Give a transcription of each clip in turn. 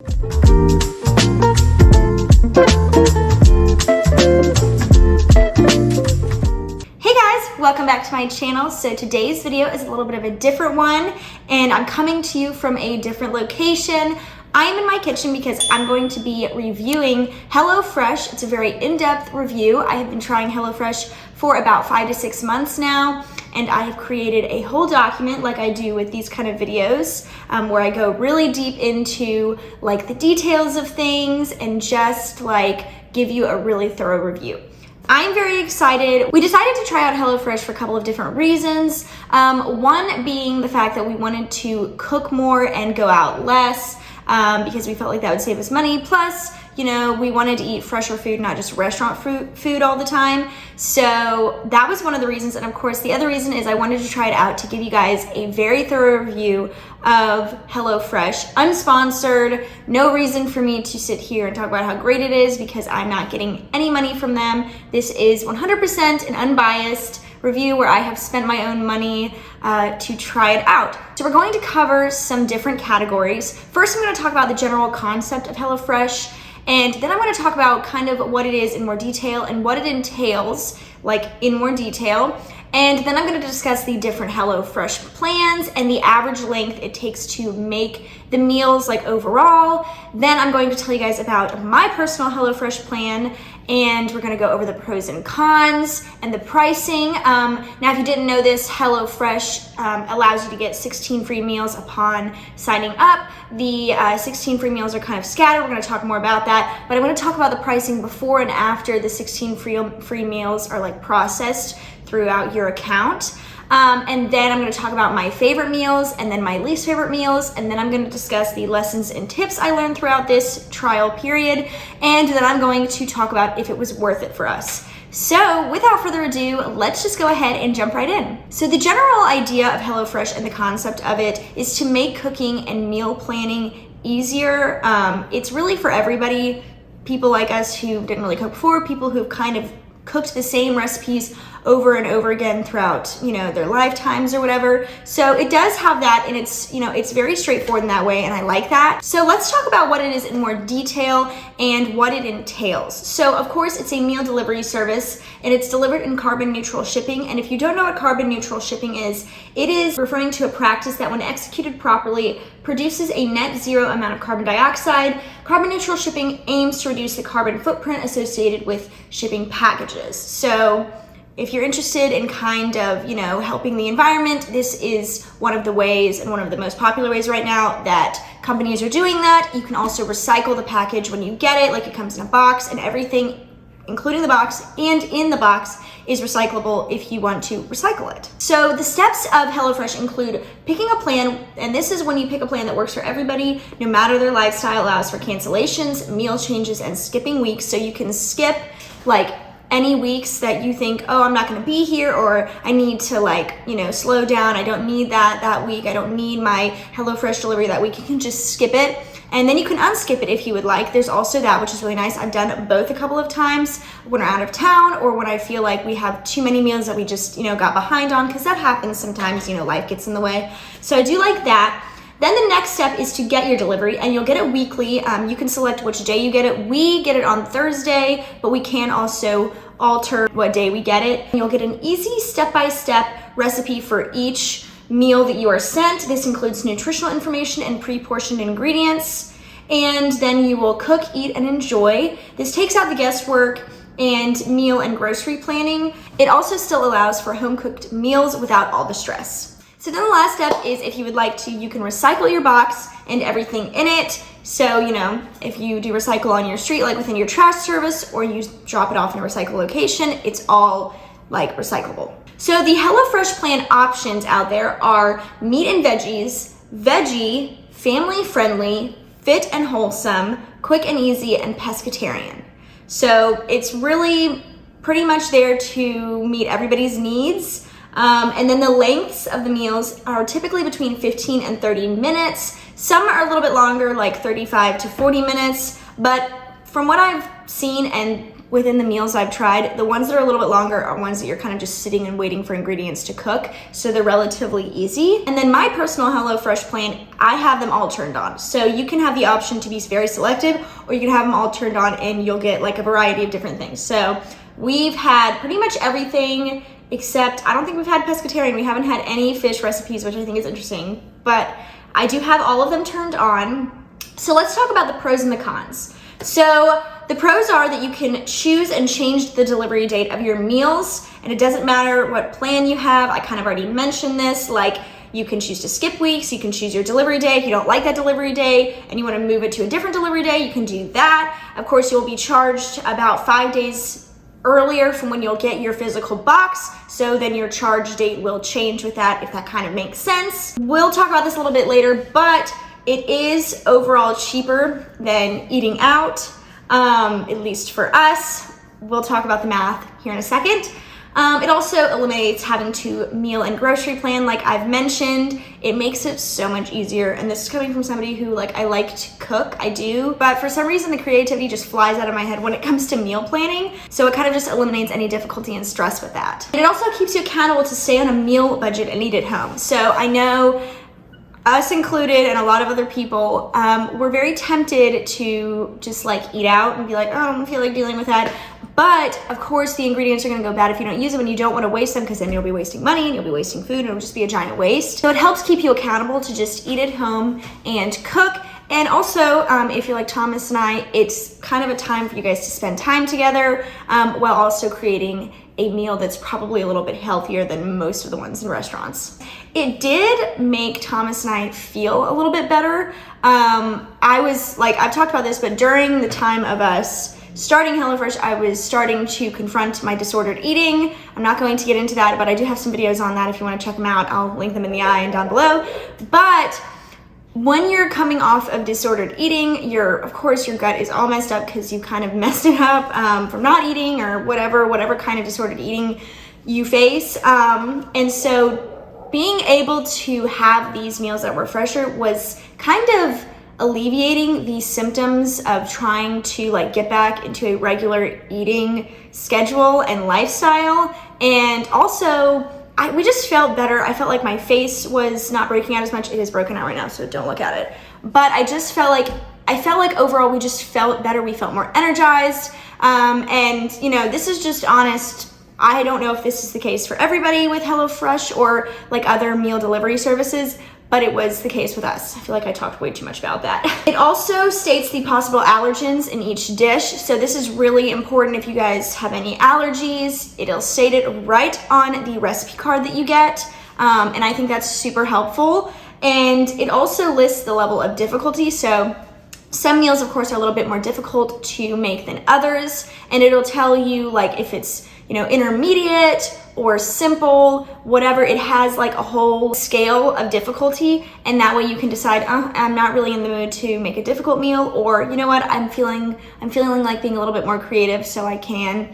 Welcome back to my channel. So today's video is a little bit of a different one, and I'm coming to you from a different location. I am in my kitchen because I'm going to be reviewing HelloFresh. It's a very in-depth review. I have been trying HelloFresh for about 5 to 6 months now, and I have created a whole document like I do with these kind of videos where I go really deep into like the details of things and just like give you a really thorough review. I'm very excited. We decided to try out HelloFresh for a couple of different reasons. One being the fact that we wanted to cook more and go out less because we felt like that would save us money. Plus, you know, we wanted to eat fresher food, not just restaurant food all the time. So that was one of the reasons. And of course, the other reason is I wanted to try it out to give you guys a very thorough review of HelloFresh, unsponsored, no reason for me to sit here and talk about how great it is because I'm not getting any money from them. This is 100% an unbiased review where I have spent my own money to try it out. So we're going to cover some different categories. First, I'm going to talk about the general concept of HelloFresh, and then I'm going to talk about kind of what it is in more detail and what it entails, like in more detail. And then I'm going to discuss the different HelloFresh plans and the average length it takes to make the meals like overall. Then I'm going to tell you guys about my personal HelloFresh plan, and we're going to go over the pros and cons and the pricing. Now, if you didn't know this, HelloFresh allows you to get 16 free meals upon signing up. The 16 free meals are kind of scattered. We're going to talk more about that, but I'm going to talk about the pricing before and after the 16 free meals are like processed throughout your account. And then I'm going to talk about my favorite meals and then my least favorite meals. And then I'm going to discuss the lessons and tips I learned throughout this trial period. And then I'm going to talk about if it was worth it for us. So without further ado, let's just go ahead and jump right in. So the general idea of HelloFresh and the concept of it is to make cooking and meal planning easier. It's really for everybody, people like us who didn't really cook before, people who've kind of cooked the same recipes over and over again throughout, you know, their lifetimes or whatever. So it does have that, and it's, you know, it's very straightforward in that way, and I like that. So let's talk about what it is in more detail and what it entails. So of course, it's a meal delivery service, and it's delivered in carbon neutral shipping. And if you don't know what carbon neutral shipping is, it is referring to a practice that when executed properly produces a net zero amount of carbon dioxide. Carbon neutral shipping aims to reduce the carbon footprint associated with shipping packages. So if you're interested in kind of, you know, helping the environment, this is one of the ways and one of the most popular ways right now that companies are doing that. You can also recycle the package when you get it, like it comes in a box, and everything, including the box and in the box, is recyclable if you want to recycle it. So the steps of HelloFresh include picking a plan, and this is when you pick a plan that works for everybody, no matter their lifestyle, allows for cancellations, meal changes, and skipping weeks. So you can skip like any weeks that you think, oh, I'm not gonna be here, or I need to like, you know, slow down. I don't need that week. I don't need my HelloFresh delivery that week. You can just skip it. And then you can unskip it if you would like. There's also that, which is really nice. I've done both a couple of times when we're out of town or when I feel like we have too many meals that we just, you know, got behind on, because that happens sometimes, you know, life gets in the way. So I do like that. Then the next step is to get your delivery, and you'll get it weekly. You can select which day you get it. We get it on Thursday, but we can also alter what day we get it. You'll get an easy step-by-step recipe for each meal that you are sent. This includes nutritional information and pre-portioned ingredients. And then you will cook, eat, and enjoy. This takes out the guesswork and meal and grocery planning. It also still allows for home-cooked meals without all the stress. So then the last step is, if you would like to, you can recycle your box and everything in it. So, you know, if you do recycle on your street, like within your trash service, or you drop it off in a recycle location, it's all like recyclable. So the HelloFresh plan options out there are meat and veggies, veggie, family friendly, fit and wholesome, quick and easy, and pescatarian. So it's really pretty much there to meet everybody's needs. And then the lengths of the meals are typically between 15 and 30 minutes. Some are a little bit longer, like 35 to 40 minutes. But from what I've seen and within the meals I've tried. The ones that are a little bit longer are ones that you're kind of just sitting and waiting for ingredients to cook, so they're relatively easy. And then my personal HelloFresh plan, I have them all turned on. So you can have the option to be very selective, or you can have them all turned on and you'll get like a variety of different things. So we've had pretty much everything except, I don't think we've had pescatarian. We haven't had any fish recipes, which I think is interesting, but I do have all of them turned on. So let's talk about the pros and the cons. So the pros are that you can choose and change the delivery date of your meals, and it doesn't matter what plan you have. I kind of already mentioned this, like you can choose to skip weeks, you can choose your delivery day. If you don't like that delivery day and you want to move it to a different delivery day, you can do that. Of course, you'll be charged about 5 days earlier from when you'll get your physical box, so then your charge date will change with that, if that kind of makes sense. We'll talk about this a little bit later, but it is overall cheaper than eating out, at least for us. We'll talk about the math here in a second. It also eliminates having to meal and grocery plan, like I've mentioned. It makes it so much easier, and this is coming from somebody who, like, I like to cook, I do, but for some reason the creativity just flies out of my head when it comes to meal planning, so it kind of just eliminates any difficulty and stress with that. And it also keeps you accountable to stay on a meal budget and eat at home. So I know, us included and a lot of other people, we're very tempted to just like eat out and be like, oh, I don't feel like dealing with that. But of course the ingredients are gonna go bad if you don't use them, and you don't wanna waste them, because then you'll be wasting money and you'll be wasting food and it'll just be a giant waste. So it helps keep you accountable to just eat at home and cook. And also, if you're like Thomas and I, it's kind of a time for you guys to spend time together, while also creating a meal that's probably a little bit healthier than most of the ones in restaurants. It did make Thomas and I feel a little bit better. I was like, I've talked about this, but during the time of us starting HelloFresh, I was starting to confront my disordered eating. I'm not going to get into that, but I do have some videos on that if you want to check them out. I'll link them in the eye and down below. But when you're coming off of disordered eating, of course your gut is all messed up because you kind of messed it up from not eating or whatever kind of disordered eating you face. And so being able to have these meals that were fresher was kind of alleviating the symptoms of trying to like get back into a regular eating schedule and lifestyle. And also, we just felt better. I felt like my face was not breaking out as much. It is broken out right now, so don't look at it. But I just felt like overall we just felt better. We felt more energized. And you know, this is just honest. I don't know if this is the case for everybody with HelloFresh or like other meal delivery services, but it was the case with us. I feel like I talked way too much about that. It also states the possible allergens in each dish. So this is really important if you guys have any allergies. It'll state it right on the recipe card that you get. And I think that's super helpful. And it also lists the level of difficulty. So some meals, of course, are a little bit more difficult to make than others. And it'll tell you like if it's, you know, intermediate or simple, whatever. It has like a whole scale of difficulty, and that way you can decide, I'm not really in the mood to make a difficult meal, or you know what, I'm feeling like being a little bit more creative, so I can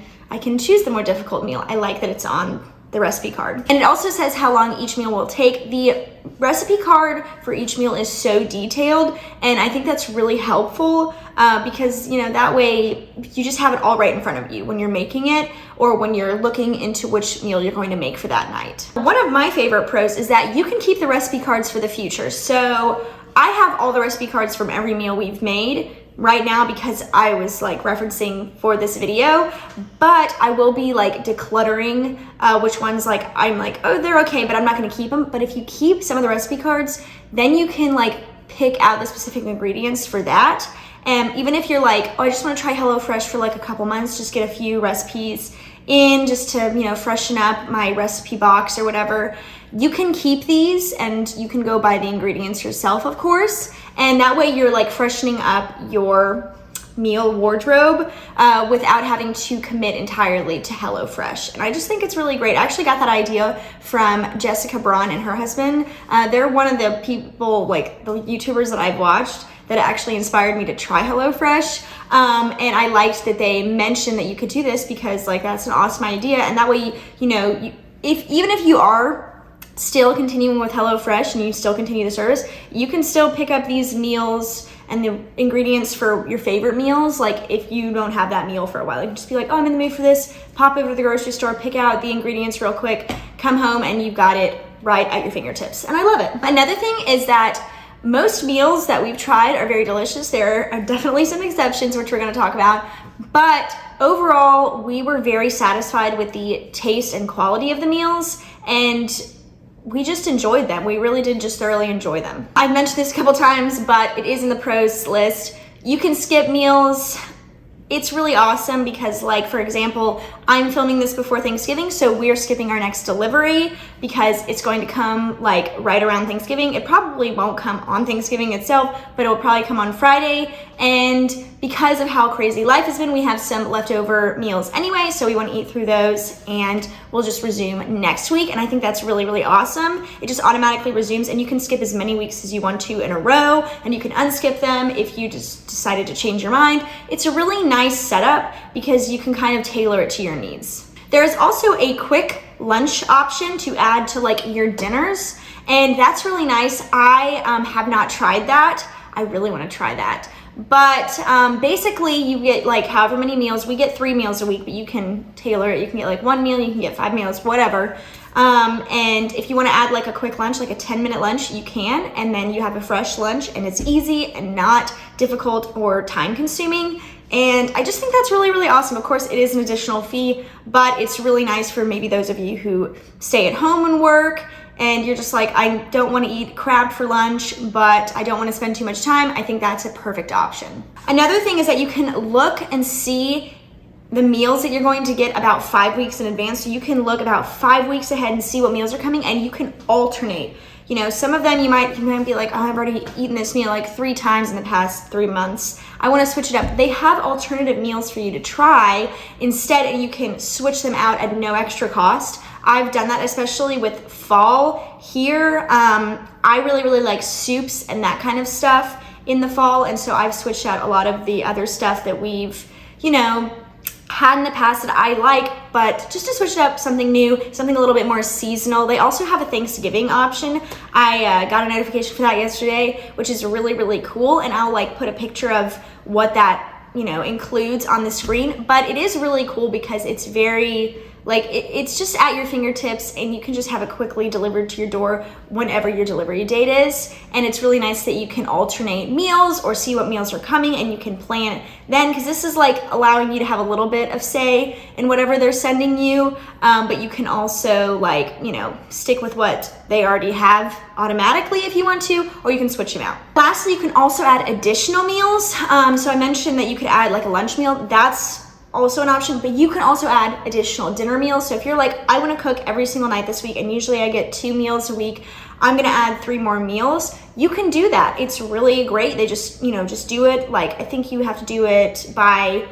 choose the more difficult meal. I like that it's on the recipe card. And it also says how long each meal will take. The recipe card for each meal is so detailed, and I think that's really helpful because, you know, that way you just have it all right in front of you when you're making it or when you're looking into which meal you're going to make for that night. One of my favorite pros is that you can keep the recipe cards for the future. So I have all the recipe cards from every meal we've made right now because I was like referencing for this video, but I will be like decluttering which ones like I'm like, oh, they're okay, but I'm not going to keep them. But if you keep some of the recipe cards, then you can like pick out the specific ingredients for that. And even if you're like, oh, I just want to try HelloFresh for like a couple months, just get a few recipes in just to, you know, freshen up my recipe box or whatever, you can keep these and you can go buy the ingredients yourself, of course. And that way you're like freshening up your meal wardrobe without having to commit entirely to HelloFresh. And I just think it's really great. I actually got that idea from Jessica Braun and her husband. They're one of the people, like the YouTubers that I've watched that actually inspired me to try HelloFresh. And I liked that they mentioned that you could do this because like that's an awesome idea. And that way, you know, even if you are still continuing with HelloFresh and you still continue the service, you can still pick up these meals and the ingredients for your favorite meals. Like if you don't have that meal for a while, you can just be like, oh, I'm in the mood for this, pop over to the grocery store, pick out the ingredients real quick, come home, and you've got it right at your fingertips. And I love it. Another thing is that most meals that we've tried are very delicious. There are definitely some exceptions, which we're gonna talk about, but overall, we were very satisfied with the taste and quality of the meals, and we just enjoyed them. We really did just thoroughly enjoy them. I've mentioned this a couple times, but it is in the pros list. You can skip meals. It's really awesome because, like, for example, I'm filming this before Thanksgiving, so we're skipping our next delivery because it's going to come like right around Thanksgiving. It probably won't come on Thanksgiving itself, but it will probably come on Friday. And because of how crazy life has been, we have some leftover meals anyway, so we want to eat through those, and we'll just resume next week. And I think that's really, really awesome. It just automatically resumes, and you can skip as many weeks as you want to in a row, and you can unskip them if you just decided to change your mind. It's a really nice setup because you can kind of tailor it to your needs. There's also a quick lunch option to add to like your dinners, and that's really nice. I have not tried that. I really want to try that. But basically you get like however many meals. We get 3 meals a week, but you can tailor it. You can get like 1 meal, you can get 5 meals, whatever. And if you want to add like a quick lunch, like a 10-minute lunch, you can, and then you have a fresh lunch, and it's easy and not difficult or time consuming. And I just think that's really, really awesome. Of course, it is an additional fee, but it's really nice for maybe those of you who stay at home and work, and you're just like, I don't want to eat crab for lunch, but I don't want to spend too much time. I think that's a perfect option. Another thing is that you can look and see the meals that you're going to get about 5 weeks in advance. So you can look about 5 weeks ahead and see what meals are coming, and you can alternate. You know, some of them you might be like, oh, I've already eaten this meal like 3 times in the past 3 months. I want to switch it up. They have alternative meals for you to try instead, and you can switch them out at no extra cost. I've done that, especially with fall here. I really, really like soups and that kind of stuff in the fall, and so I've switched out a lot of the other stuff that we've, you know, had in the past that I like, but just to switch it up, something new, something a little bit more seasonal. They also have a Thanksgiving option. I got a notification for that yesterday, which is really, really cool, and I'll like put a picture of what that, you know, includes on the screen. But it is really cool because it's very, like, it's just at your fingertips, and you can just have it quickly delivered to your door whenever your delivery date is. And it's really nice that you can alternate meals or see what meals are coming, and you can plan it then, because this is like allowing you to have a little bit of say in whatever they're sending you, but you can also, like, you know, stick with what they already have automatically if you want to, or you can switch them out. Lastly, you can also add additional meals. So I mentioned that you could add like a lunch meal. That's also an option, but you can also add additional dinner meals. So if you're like, I want to cook every single night this week, and usually I get 2 meals a week, I'm gonna add 3 more meals, you can do that. It's really great. They just, you know, just do it. Like, I think you have to do it by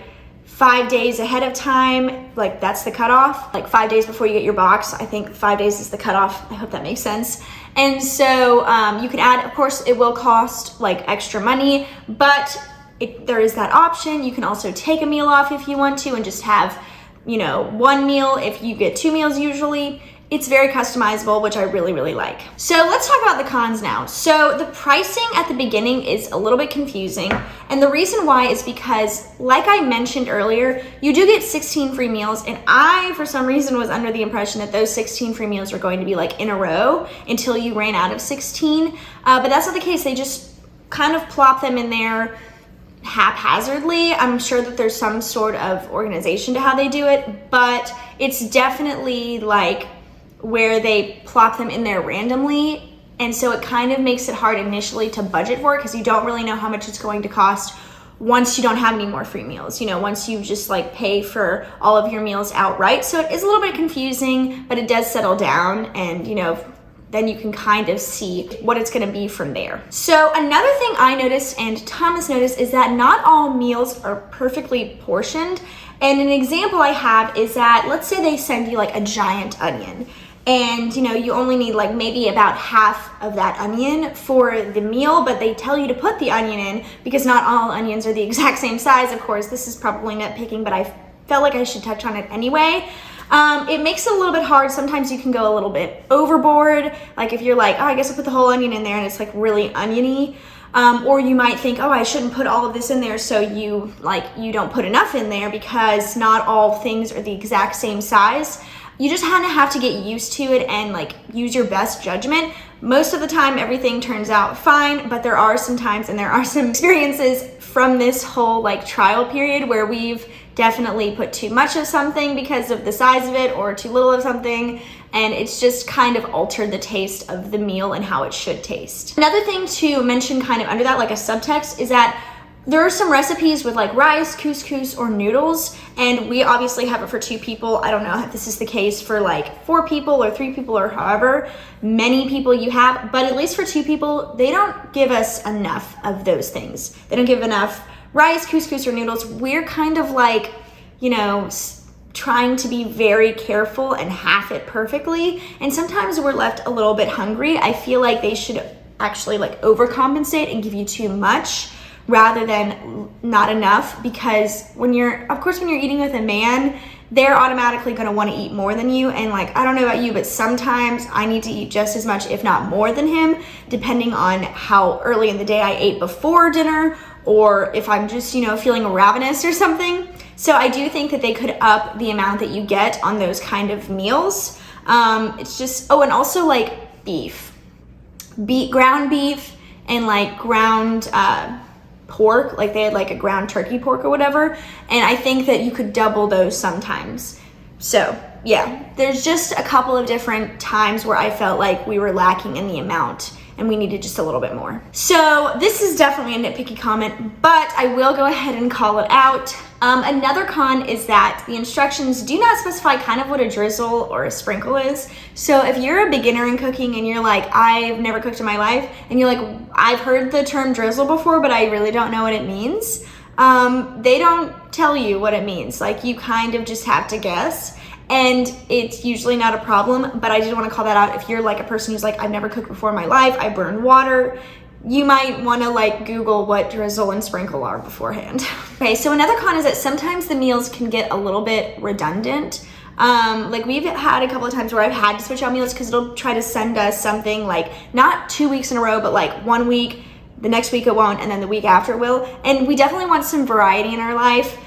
5 days ahead of time. Like, that's the cutoff. Like 5 days before you get your box. I think 5 days is the cutoff. I hope that makes sense. And so you can add, of course, it will cost like extra money, but there is that option. You can also take a meal off if you want to, and just have, you know, 1 meal if you get 2 meals usually. It's very customizable, which I really, really like. So let's talk about the cons now. So the pricing at the beginning is a little bit confusing. And the reason why is because, like I mentioned earlier, you do get 16 free meals. And I, for some reason, was under the impression that those 16 free meals were going to be like in a row until you ran out of 16. But that's not the case. They just kind of plop them in there haphazardly. I'm sure that there's some sort of organization to how they do it, but it's definitely like where they plop them in there randomly, and so it kind of makes it hard initially to budget for it, because you don't really know how much it's going to cost once you don't have any more free meals, you know, once you just like pay for all of your meals outright. So it is a little bit confusing, but it does settle down, and you know, then you can kind of see what it's gonna be from there. So another thing I noticed, and Thomas noticed, is that not all meals are perfectly portioned. And an example I have is that, let's say they send you like a giant onion, and you know, you only need like maybe about half of that onion for the meal, but they tell you to put the onion in because not all onions are the exact same size. Of course, this is probably nitpicking, but I felt like I should touch on it anyway. It makes it a little bit hard. Sometimes you can go a little bit overboard. Like if you're like, oh, I guess I'll put the whole onion in there, and it's like really oniony. Or you might think, oh, I shouldn't put all of this in there, so you don't put enough in there because not all things are the exact same size. You just kind of have to get used to it and like use your best judgment. Most of the time, everything turns out fine, but there are some times and there are some experiences from this whole like trial period where we've definitely put too much of something because of the size of it or too little of something, and it's just kind of altered the taste of the meal and how it should taste. Another thing to mention kind of under that, like a subtext, is that there are some recipes with like rice, couscous, or noodles, and we obviously have it for 2 people. I don't know if this is the case for like 4 people or 3 people or however many people you have, but at least for 2 people, they don't give us enough of those things. They don't give enough rice, couscous, or noodles. We're kind of like, you know, trying to be very careful and half it perfectly, and sometimes we're left a little bit hungry. I feel like they should actually like overcompensate and give you too much rather than not enough, because when you're eating with a man, they're automatically going to want to eat more than you. And like, I don't know about you, but sometimes I need to eat just as much, if not more than him, depending on how early in the day I ate before dinner, or if I'm just, you know, feeling ravenous or something. So I do think that they could up the amount that you get on those kind of meals. It's just, oh, and also like ground beef and like ground pork, like they had like a ground turkey pork or whatever, and I think that you could double those sometimes. So yeah, there's just a couple of different times where I felt like we were lacking in the amount and we needed just a little bit more. So this is definitely a nitpicky comment, but I will go ahead and call it out. Another con is that the instructions do not specify kind of what a drizzle or a sprinkle is. So if you're a beginner in cooking and you're like, I've never cooked in my life, and you're like, I've heard the term drizzle before, but I really don't know what it means. They don't tell you what it means. Like, you kind of just have to guess. And it's usually not a problem, but I did want to call that out. If you're like a person who's like, I've never cooked before in my life, I burn water, you might want to like Google what drizzle and sprinkle are beforehand. Okay, so another con is that sometimes the meals can get a little bit redundant. Like we've had a couple of times where I've had to switch out meals because it'll try to send us something like not 2 weeks in a row, but like 1 week, the next week it won't, and then the week after it will. And we definitely want some variety in our life.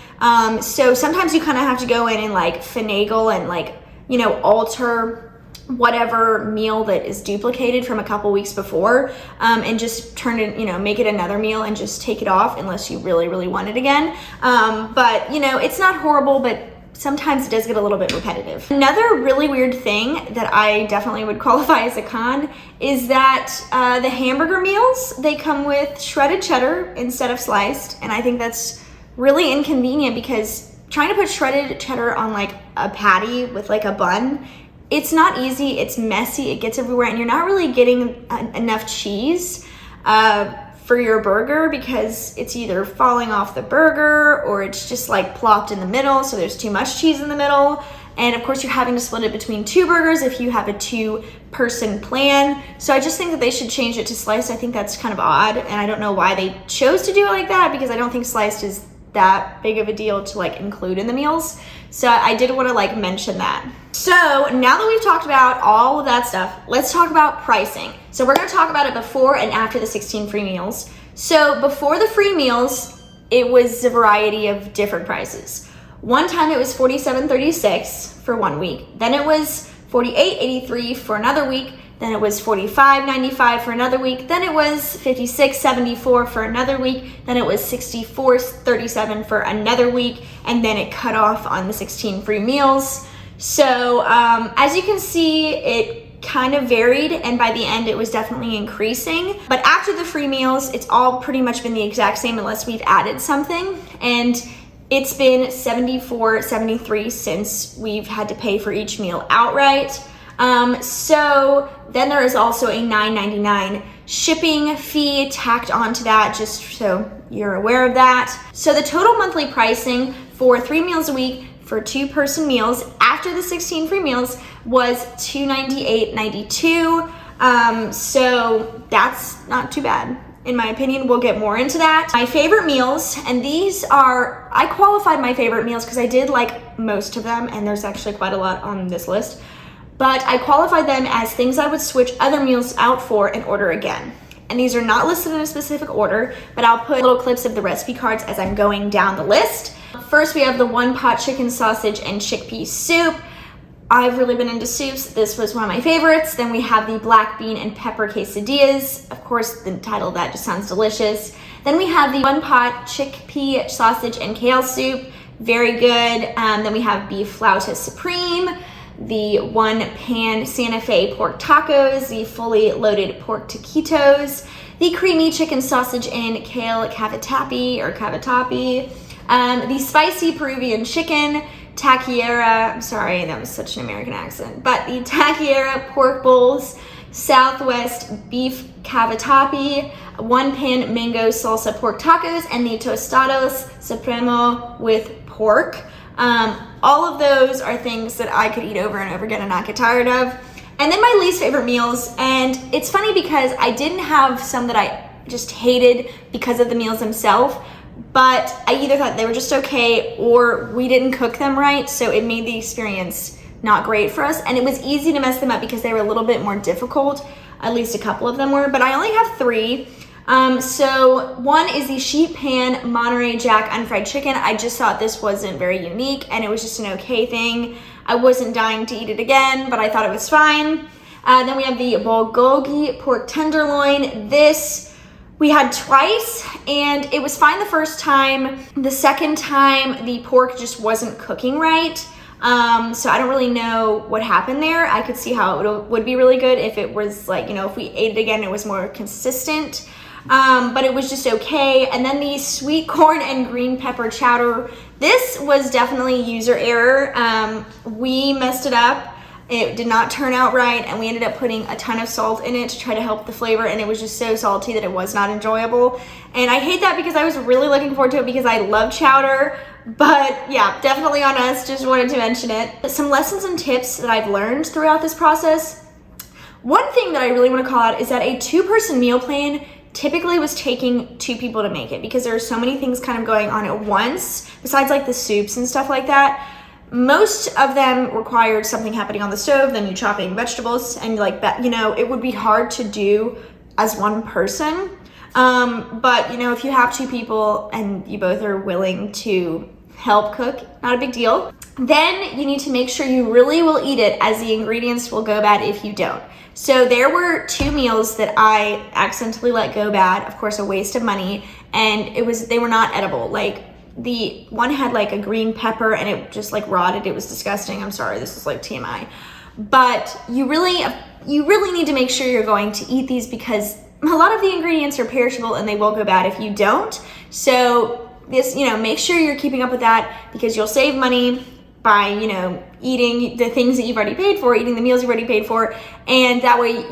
So sometimes you kind of have to go in and like finagle and like, you know, alter whatever meal that is duplicated from a couple weeks before, and just turn it, you know, make it another meal and just take it off unless you really, really want it again. But you know, it's not horrible, but sometimes it does get a little bit repetitive. Another really weird thing that I definitely would qualify as a con is that the hamburger meals, they come with shredded cheddar instead of sliced, and I think that's really inconvenient because trying to put shredded cheddar on like a patty with like a bun, it's not easy, it's messy, it gets everywhere, and you're not really getting enough cheese for your burger because it's either falling off the burger or it's just like plopped in the middle, so there's too much cheese in the middle. And of course you're having to split it between 2 burgers if you have a 2-person plan. So I just think that they should change it to sliced. I think that's kind of odd, and I don't know why they chose to do it like that because I don't think sliced is that big of a deal to like include in the meals. So I did want to like mention that. So now that we've talked about all of that stuff, let's talk about pricing. So we're going to talk about it before and after the 16 free meals. So before the free meals, it was a variety of different prices. One time it was $47.36 for 1 week. Then it was $48.83 for another week. Then it was $45.95 for another week. Then it was $56.74 for another week. Then it was $64.37 for another week. And then it cut off on the 16 free meals. So as you can see, it kind of varied, and by the end it was definitely increasing. But after the free meals, it's all pretty much been the exact same unless we've added something. And it's been $74.73 since we've had to pay for each meal outright. So then there is also a $9.99 shipping fee tacked onto that, just so you're aware of that. So the total monthly pricing for 3 meals a week for 2-person meals after the 16 free meals was $298.92. So that's not too bad. In my opinion, we'll get more into that. My favorite meals, and these are, I qualified my favorite meals because I did like most of them, and there's actually quite a lot on this list. But I qualified them as things I would switch other meals out for and order again. And these are not listed in a specific order, but I'll put little clips of the recipe cards as I'm going down the list. First, we have the one pot chicken sausage and chickpea soup. I've really been into soups. This was one of my favorites. Then we have the black bean and pepper quesadillas. Of course, the title of that just sounds delicious. Then we have the one pot chickpea sausage and kale soup. Very good. Then we have beef flauta supreme, the one pan Santa Fe pork tacos, the fully loaded pork taquitos, the creamy chicken sausage and kale cavatappi, the spicy Peruvian chicken, taquiera, I'm sorry, that was such an American accent, but the taquiera pork bowls, Southwest beef cavatappi, one pan mango salsa pork tacos, and the tostados supremo with pork. All of those are things that I could eat over and over again and not get tired of. And then my least favorite meals, and it's funny because I didn't have some that I just hated because of the meals themselves, but I either thought they were just okay or we didn't cook them right, so it made the experience not great for us. And it was easy to mess them up because they were a little bit more difficult, at least a couple of them were, but I only have 3. So one is the sheet pan Monterey Jack unfried chicken. I just thought this wasn't very unique and it was just an okay thing. I wasn't dying to eat it again, but I thought it was fine. Then we have the bulgogi pork tenderloin. This we had twice and it was fine the first time. The second time the pork just wasn't cooking right. So I don't really know what happened there. I could see how it would be really good if it was like, if we ate it again, it was more consistent. But it was just okay. And then the sweet corn and green pepper chowder. This was definitely user error. We messed it up. It did not turn out right, and we ended up putting a ton of salt in it to try to help the flavor, and it was just so salty that it was not enjoyable. And I hate that because I was really looking forward to it because I love chowder. But yeah, definitely on us, just wanted to mention it. Some lessons and tips that I've learned throughout this process. One thing that I really want to call out is that a 2-person meal plan typically was taking 2 people to make it because there are so many things kind of going on at once, besides like the soups and stuff like that. Most of them required something happening on the stove, then you chopping vegetables, and like that, it would be hard to do as one person. But if you have 2 people and you both are willing to help cook, not a big deal. Then you need to make sure you really will eat it, as the ingredients will go bad if you don't. So there were 2 meals that I accidentally let go bad, of course a waste of money, and they were not edible. Like the one had like a green pepper and it just like rotted. It was disgusting. I'm sorry, this is like TMI. But you really need to make sure you're going to eat these because a lot of the ingredients are perishable and they will go bad if you don't. So this, make sure you're keeping up with that because you'll save money by, eating the things that you've already paid for, eating the meals you've already paid for. And that way,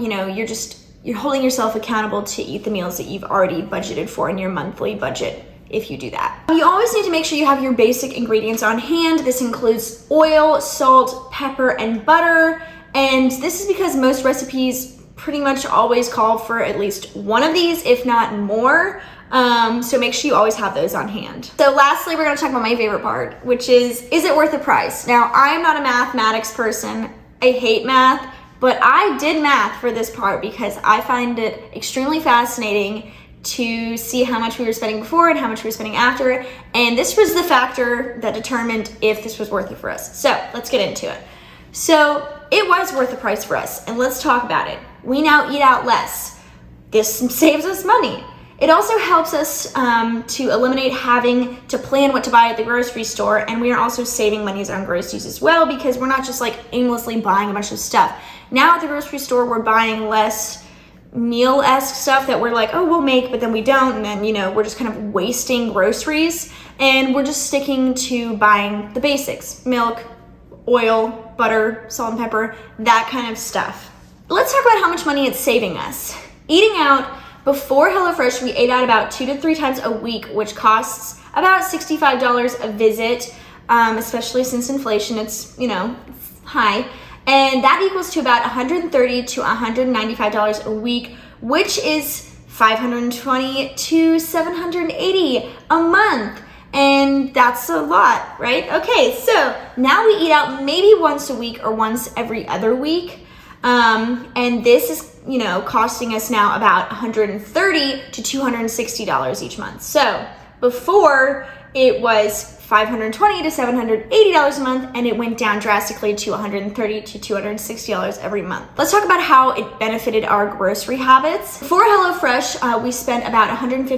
you're holding yourself accountable to eat the meals that you've already budgeted for in your monthly budget if you do that. You always need to make sure you have your basic ingredients on hand. This includes oil, salt, pepper, and butter. And this is because most recipes pretty much always call for at least one of these, if not more. So make sure you always have those on hand. So lastly, we're gonna talk about my favorite part, which is it worth the price? Now, I'm not a mathematics person. I hate math, but I did math for this part because I find it extremely fascinating to see how much we were spending before and how much we were spending after. And this was the factor that determined if this was worth it for us. So let's get into it. So it was worth the price for us, and let's talk about it. We now eat out less. This saves us money. It also helps us to eliminate having to plan what to buy at the grocery store, and we are also saving money on groceries as well because we're not just like aimlessly buying a bunch of stuff. Now at the grocery store, we're buying less meal-esque stuff that we're like, oh, we'll make, but then we don't, and then, we're just kind of wasting groceries, and we're just sticking to buying the basics: milk, oil, butter, salt and pepper, that kind of stuff. But let's talk about how much money it's saving us. Eating out, before HelloFresh, we ate out about 2 to 3 times a week, which costs about $65 a visit, especially since inflation, it's, high. And that equals to about $130 to $195 a week, which is $520 to $780 a month. And that's a lot, right? Okay, so now we eat out maybe once a week or once every other week. And this is, you know, costing us now about $130 to $260 each month. So before it was $520 to $780 a month, and it went down drastically to $130 to $260 every month. Let's talk about how it benefited our grocery habits. For HelloFresh, we spent about $150 to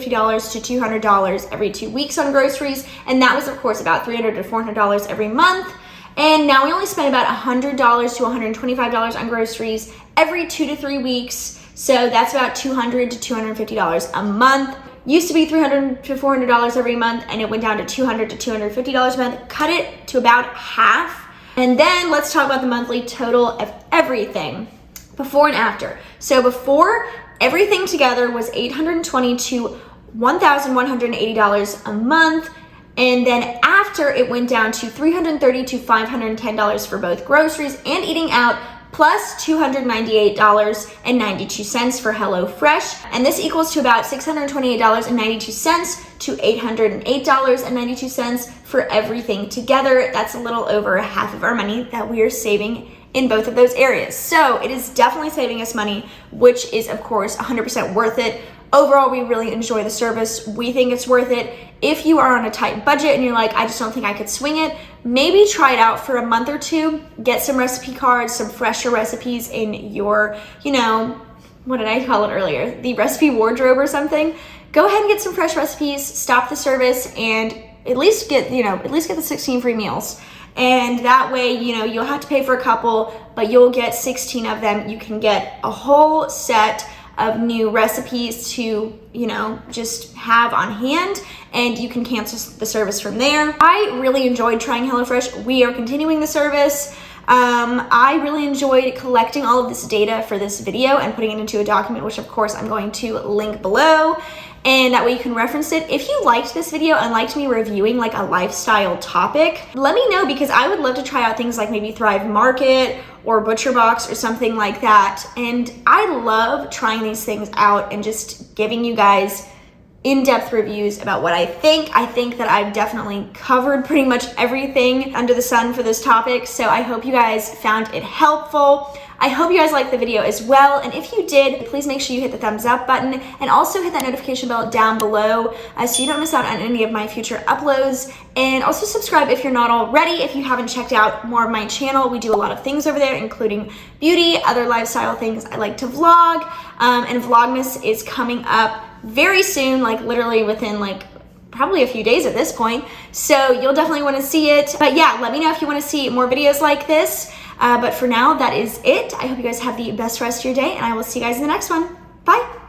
$200 every 2 weeks on groceries, and that was of course about $300 to $400 every month. And now we only spend about $100 to $125 on groceries every 2 to 3 weeks. So that's about $200 to $250 a month. Used to be $300 to $400 every month, and it went down to $200 to $250 a month. Cut it to about half. And then let's talk about the monthly total of everything before and after. So before, everything together was $820 to $1,180 a month. And then after, it went down to $330 to $510 for both groceries and eating out, plus $298.92 for HelloFresh. And this equals to about $628.92 to $808.92 for everything together. That's a little over half of our money that we are saving in both of those areas. So it is definitely saving us money, which is of course 100% worth it. Overall, we really enjoy the service. We think it's worth it. If you are on a tight budget and you're like, I just don't think I could swing it, maybe try it out for a month or two. Get some recipe cards, some fresher recipes in your, you know, what did I call it earlier? The recipe wardrobe or something. Go ahead and get some fresh recipes, stop the service, and at least get the 16 free meals. And that way, you know, you'll have to pay for a couple, but you'll get 16 of them. You can get a whole set of new recipes to, you know, just have on hand, and you can cancel the service from there. I really enjoyed trying HelloFresh. We are continuing the service. I really enjoyed collecting all of this data for this video and putting it into a document, which of course I'm going to link below. And that way you can reference it. If you liked this video and liked me reviewing like a lifestyle topic, let me know, because I would love to try out things like maybe Thrive Market or ButcherBox or something like that. And I love trying these things out and just giving you guys in-depth reviews about what I think. I think that I've definitely covered pretty much everything under the sun for this topic. So I hope you guys found it helpful. I hope you guys liked the video as well. And if you did, please make sure you hit the thumbs up button and also hit that notification bell down below so you don't miss out on any of my future uploads. And also subscribe if you're not already. If you haven't checked out more of my channel, we do a lot of things over there, including beauty, other lifestyle things. I like to vlog, and Vlogmas is coming up very soon, like literally within like probably a few days at this point. So you'll definitely want to see it. But yeah, let me know if you want to see more videos like this. But for now, that is it. I hope you guys have the best rest of your day, and I will see you guys in the next one. Bye.